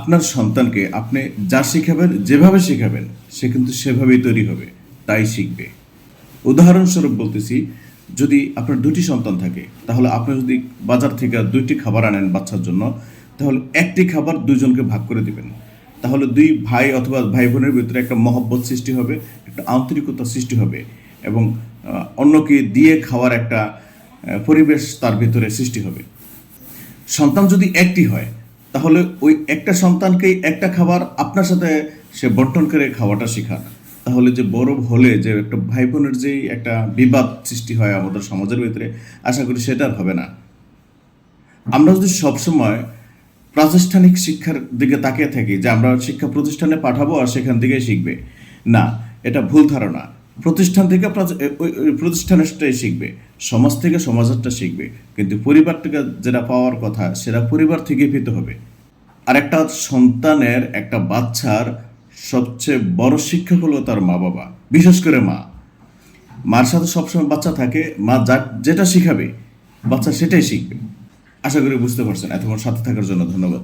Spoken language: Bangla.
আপনার সন্তানকে আপনি যা শেখাবেন, যেভাবে শেখাবেন, সে কিন্তু সেভাবেই তৈরি হবে, তাই শিখবে। উদাহরণস্বরূপ বলতেছি, যদি আপনার দুটি সন্তান থাকে, তাহলে আপনি যদি বাজার থেকে দুইটি খাবার আনেন বাচ্চার জন্য, তাহলে একটি খাবার দুইজনকে ভাগ করে দিবেন। তাহলে দুই ভাই অথবা ভাই বোনের ভিতরে একটা মহব্বত সৃষ্টি হবে, একটা আন্তরিকতা সৃষ্টি হবে, এবং অন্যকে দিয়ে খাওয়ার একটা পরিবেশ তার ভিতরে সৃষ্টি হবে। সন্তান যদি একটি হয়, তাহলে ওই একটা সন্তানকেই একটা খাবার আপনার সাথে সে বন্টন করে খাওয়াটা শেখান। তাহলে যে বড় হলে যে একটা ভাই বোনের যে একটা বিবাদ সৃষ্টি হয় আমাদের সমাজের ভিতরে, আশা করি সেটা আর হবে না। আমরা যদি সবসময় প্রাতিষ্ঠানিক শিক্ষার দিকে তাকিয়ে থাকি যে আমরা শিক্ষা প্রতিষ্ঠানে পাঠাবো আর সেখান থেকেই শিখবে, না, এটা ভুল ধারণা। প্রতিষ্ঠান থেকে ওই প্রতিষ্ঠানেরটাই শিখবে, সমাজ থেকে সমাজেরটা শিখবে, কিন্তু পরিবার থেকে যেটা পাওয়ার কথা সেটা পরিবার থেকেই পেতে হবে। আর একটা সন্তানের, একটা বাচ্চার সবচেয়ে বড় শিক্ষক হলো তার মা বাবা, বিশেষ করে মা। মার সাথে সবসময় বাচ্চা থাকে, মা যেটা শিখাবে বাচ্চা সেটাই শিখবে। আশা করি বুঝতে পারছেন। এতক্ষণ সাথে থাকার জন্য ধন্যবাদ।